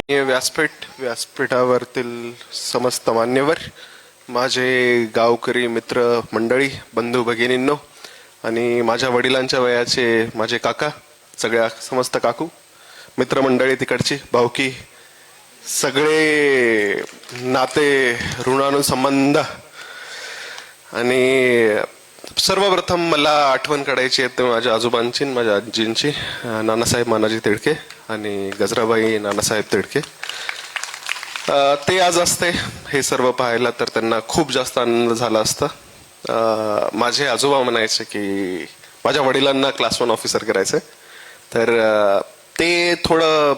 हे व्यासपीठावरतील समस्त मान्यवर, माझे गावकरी मित्र मंडळी, बंधू भगिनींनो आणि माझ्या वडिलांच्या वयाचे माझे काका, सगळ्या समस्त काकू मित्रमंडळी, तिकडची भावकी, सगळे नाते, ऋणानुसंबंध. आणि सर्वप्रथम मला आठवण काढायची आहे माझ्या आजोबांची, माझ्या आजींची, नानासाहेब मानाजी तिडके आणि गजराबाई नानासाहेब तिडके. ते आज असते हे सर्व पाहायला तर त्यांना खूप जास्त आनंद झाला असता. माझे आजोबा म्हणायचे की माझ्या वडिलांना क्लास 1 ऑफिसर करायचंय, तर ते थोडं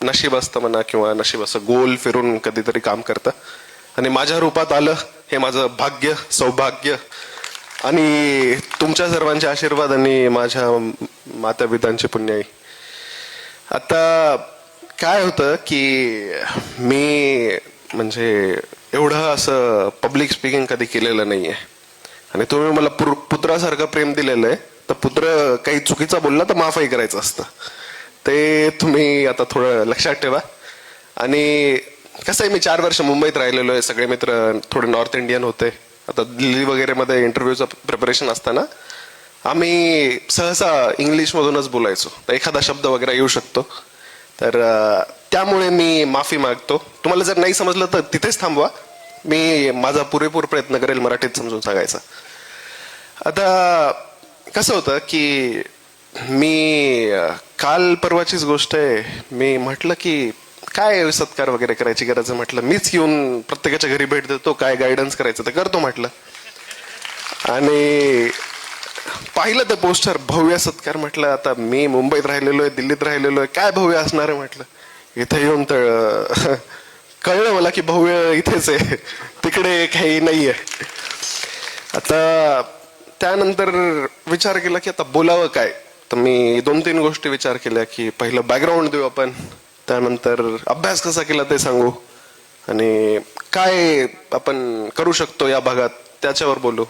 नशीब असतं म्हणा, किंवा नशीब असं गोल फिरून कधीतरी काम करतं आणि माझ्या रूपात आलं हे माझं भाग्य, सौभाग्य आणि तुमच्या सर्वांचे आशीर्वाद आणि माझ्या माता पितांची पुण्याई. आता काय होतं की मी म्हणजे एवढं असं पब्लिक स्पीकिंग कधी केलेलं नाहीये आणि तुम्ही मला पुत्रासारखं प्रेम दिलेलं आहे, तर पुत्र काही चुकीचा बोलला तर माफही करायचं असतं, ते तुम्ही आता थोडं लक्षात ठेवा. आणि कसं आहे, मी 4 वर्ष मुंबईत राहिलेलो आहे, सगळे मित्र थोडे नॉर्थ इंडियन होते. आता दिल्ली वगैरे मध्ये इंटरव्ह्यूचं प्रिपरेशन असताना आम्ही सहसा इंग्लिशमधूनच बोलायचो, तर एखादा शब्द वगैरे येऊ शकतो, तर त्यामुळे मी माफी मागतो. तुम्हाला जर नाही समजलं तर तिथेच थांबवा, मी माझा पुरेपूर प्रयत्न करेल मराठीत समजून सांगायचा. आता कसं होतं की मी काल परवाचीच गोष्ट आहे, मी म्हटलं की काय सत्कार वगैरे करायची गरज आहे, म्हटलं मीच येऊन प्रत्येकाच्या घरी भेट देतो, काय गायडन्स करायचं तर करतो म्हटलं. आणि पाहिलं ते पोस्टर, भव्य सत्कार. म्हटलं आता मी मुंबईत राहिलेलो आहे, दिल्लीत राहिलेलो आहे, काय भव्य असणार आहे म्हटलं. इथे येऊन तर कळलं मला की भव्य इथेच आहे, तिकडे काही नाहीये. आता त्यानंतर विचार केला की आता बोलावं काय, तर मी 2-3 गोष्टी विचार केल्या की पहिलं बॅकग्राऊंड देऊ आपण, त्यानंतर अभ्यास कसा केला ते सांगू, आणि काय आपण करू शकतो या भागात त्याच्यावर बोलू.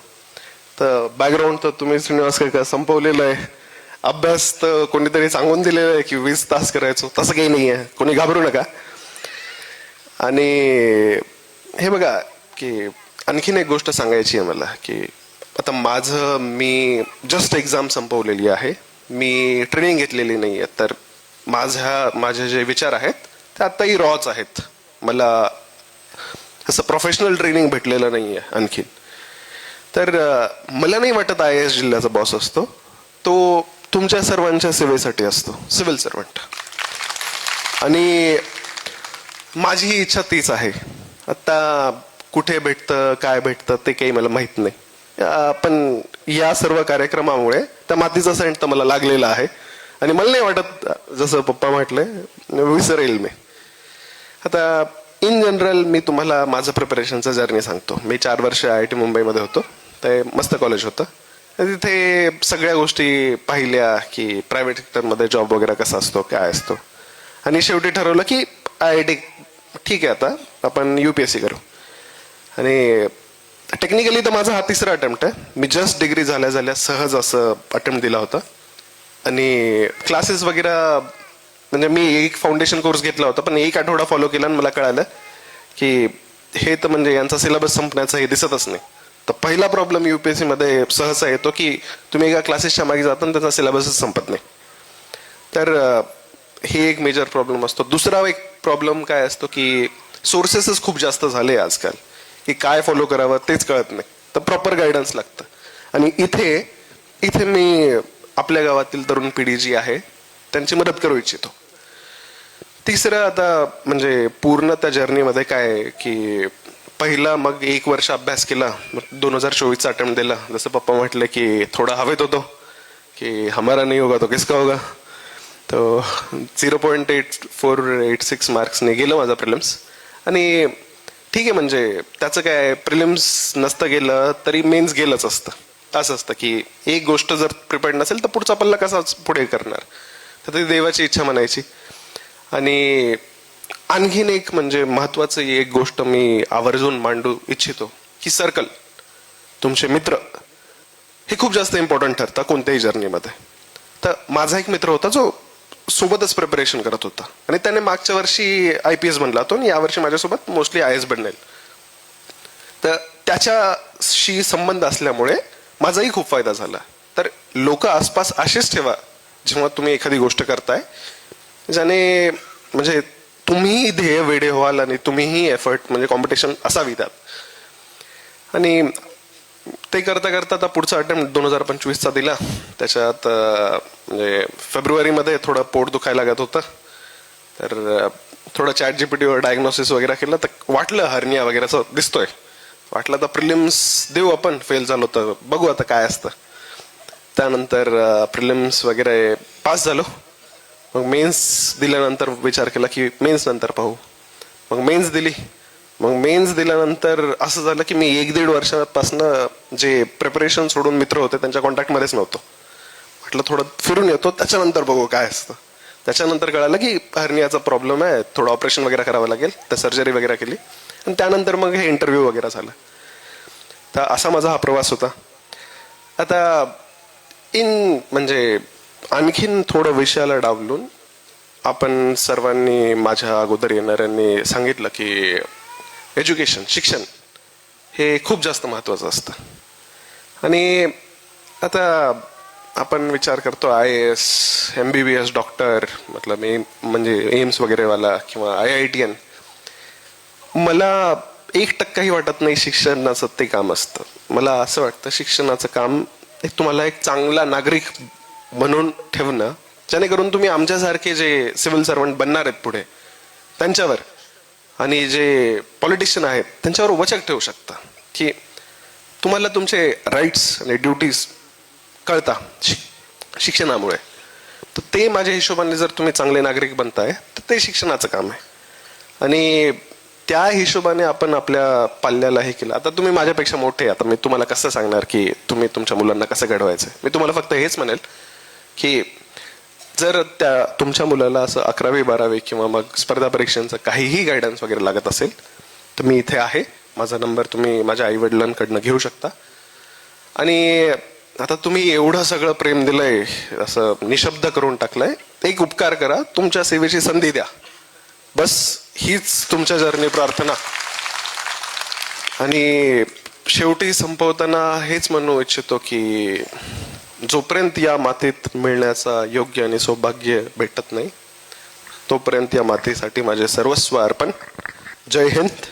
तर बॅकग्राऊंड तर तुम्ही श्रीनिवास काय संपवलेलं आहे, अभ्यास तर कोणीतरी सांगून दिलेलं आहे की 20 तास करायचो, तसं काही नाही आहे, कोणी घाबरू नका. आणि हे बघा की आणखीन एक गोष्ट सांगायची आहे मला की आता मी जस्ट एक्झाम संपवलेली आहे, मी ट्रेनिंग घेतलेली नाही आहे, तर माझे जे विचार आहेत ते आत्ताही रॉच आहेत, मला असं प्रोफेशनल ट्रेनिंग भेटलेलं नाहीये आणखीन. तर मला नाही वाटत IAS जिल्ह्याचा बॉस असतो, तो तुमच्या सर्वांच्या सेवेसाठी असतो, सिव्हिल सर्वंट. आणि माझी इच्छा तीच आहे. आता कुठे भेटतं काय भेटतं ते काही मला माहित नाही, पण या सर्व कार्यक्रमामुळे त्या मातीचा सेंट तर मला लागलेला आहे आणि मला नाही वाटत, जसं पप्पा म्हटले, विसरेल मी. आता इन जनरल मी तुम्हाला माझं प्रिपरेशनचं जर्नी सांगतो. मी 4 वर्ष IIT मुंबईमध्ये होतो, ते मस्त कॉलेज होतं. तिथे सगळ्या गोष्टी पाहिल्या की प्रायव्हेट सेक्टरमध्ये जॉब वगैरे कसा असतो, काय असतो, आणि शेवटी ठरवलं की IIT ठीक आहे, आता आपण UPSC करू. आणि टेक्निकली तर माझा हा 3रा अटेम्प्ट आहे. मी जस्ट डिग्री झाल्या सहज असं अटेम्प्ट दिला होता आणि क्लासेस वगैरे, म्हणजे मी एक फाउंडेशन कोर्स घेतला होता, पण 1 आठवडा फॉलो केला आणि मला कळालं की हे तर म्हणजे यांचा सिलेबस संपण्याचा हे दिसतच नाही. तर पहिला प्रॉब्लेम UPSC मध्ये सहसा येतो की तुम्ही एका क्लासेसच्या मागे जाता आणि त्याचा सिलेबसच संपत नाही. तर हे एक मेजर प्रॉब्लेम असतो. दुसरा एक प्रॉब्लेम काय असतो की सोर्सेसच खूप जास्त झाले आजकाल, की काय फॉलो करावं तेच कळत नाही, तर प्रॉपर गायडन्स लागतं. आणि इथे मी आपल्या गावातील तरुण पिढी जी आहे त्यांची मदत करू इच्छितो. तिसरं आता म्हणजे पूर्ण त्या जर्नीमध्ये काय की पहिला मग 1 वर्ष अभ्यास केला, 2024चा अटेम्प्ट दिला. जसं पप्पा म्हटले की थोडा हवेत होतो की हमारा नहीं होगा तो किसका होगा, तो 0.8486 मार्क्सने गेलं माझा प्रिलिम्स. आणि ठीक आहे, म्हणजे त्याचं काय, प्रिलिम्स नसतं गेलं तरी मेन्स गेलंच असतं. असं असतं की एक गोष्ट जर प्रिपेअर्ड नसेल तर पुढचा पल्ला कसा पुढे करणार, तर ती देवाची इच्छा म्हणायची. आणि आणखीन एक म्हणजे महत्वाचं एक गोष्ट मी आवर्जून मांडू इच्छितो की सर्कल, तुमचे मित्र हे खूप जास्त इम्पॉर्टंट ठरतं कोणत्याही जर्नीमध्ये. तर माझा एक मित्र होता जो सोबतच प्रिपरेशन करत होता आणि त्याने मागच्या वर्षी IPS बनला होता आणि यावर्षी माझ्यासोबत मोस्टली IAS बनेल. तर त्याच्याशी संबंध असल्यामुळे माझाही खूप फायदा झाला. तर लोक आसपास असेच ठेवा जेव्हा तुम्ही एखादी गोष्ट करताय, ज्याने म्हणजे तुम्ही ध्येय वेडे व्हाल आणि तुम्हीही एफर्ट म्हणजे कॉम्पिटिशन असावी त्यात. आणि ते करता करता आता पुढचा अटेम्प्ट 2025चा दिला. त्याच्यात म्हणजे फेब्रुवारीमध्ये थोडं पोट दुखायला लागत होतं, तर थोडं ChatGPTवर डायग्नोसिस वगैरे केलं तर वाटलं हर्निया वगैरे असं दिसतोय. वाटलं तर प्रिलिम्स देऊ आपण, फेल झालो तर बघू आता काय असतं. त्यानंतर प्रिलिम्स वगैरे पास झालो. मग मेन्स दिल्यानंतर विचार केला की मेन्स नंतर पाहू. मग मेन्स दिली. मग मेन्स दिल्यानंतर असं झालं की मी 1-1.5 वर्षापासून जे प्रिपरेशन सोडून मित्र होते त्यांच्या कॉन्टॅक्टमध्येच नव्हतो. म्हटलं थोडं फिरून येतो, त्याच्यानंतर बघू काय असतं. त्याच्यानंतर कळालं की हर्नियाचा प्रॉब्लेम आहे, थोडं ऑपरेशन वगैरे करावं लागेल. तर सर्जरी वगैरे केली आणि त्यानंतर मग हे इंटरव्ह्यू वगैरे झालं. तर असा माझा हा प्रवास होता. आता म्हणजे आणखीन थोडं विषयाला डावलून आपण सर्वांनी माझ्या अगोदर येणाऱ्यांनी सांगितलं की एज्युकेशन, शिक्षण हे खूप जास्त महत्वाचं असतं. आणि आता आपण विचार करतो IAS, MBBS, डॉक्टर मतलब म्हणजे एम्स वगैरेवाला किंवा IITN. मला 1% वाटत नाही शिक्षणाचं ते काम असतं. मला असं वाटतं शिक्षणाचं काम तुम्हाला एक चांगला नागरिक बनवून ठेवणं, जेणेकरून तुम्ही आमच्यासारखे जे सिव्हिल सर्वंट बनणार आहेत पुढे त्यांच्यावर आणि जे पॉलिटिशियन आहेत त्यांच्यावर वचक ठेवू शकता की तुम्हाला तुमचे राईट्स आणि ड्युटीज कळता शिक्षणामुळे. तर ते माझ्या हिशोबाने जर तुम्ही चांगले नागरिक बनताय तर ते शिक्षणाचं काम आहे. आणि त्या हिशोबाने आपण आपल्या पाल्याला हे केलं. आता तुम्ही माझ्यापेक्षा मोठे, आता मी तुम्हाला कसं सांगणार की तुम्ही तुमच्या मुलांना कसं घडवायचं. मी तुम्हाला फक्त हेच म्हणेल की जर त्या तुमच्या मुलाला असं 11वी 12वी किंवा मग स्पर्धा परीक्षांचं काहीही गायडन्स वगैरे लागत असेल तर मी इथे आहे. माझा नंबर तुम्ही माझ्या आई वडिलांकडनं घेऊ शकता. आणि आता तुम्ही एवढं सगळं प्रेम दिलंय, असं निशब्द करून टाकलंय, एक उपकार करा, तुमच्या सेवेची संधी द्या. बस हीच तुमच्या जर्नी प्रार्थना. आणि शेवटी संपवताना हेच म्हणू इच्छितो की जोपर्यंत या मातीत मिळण्याचा योग्य आणि सौभाग्य भेटत नाही तोपर्यंत या मातीसाठी माझे सर्वस्व अर्पण. जय हिंद.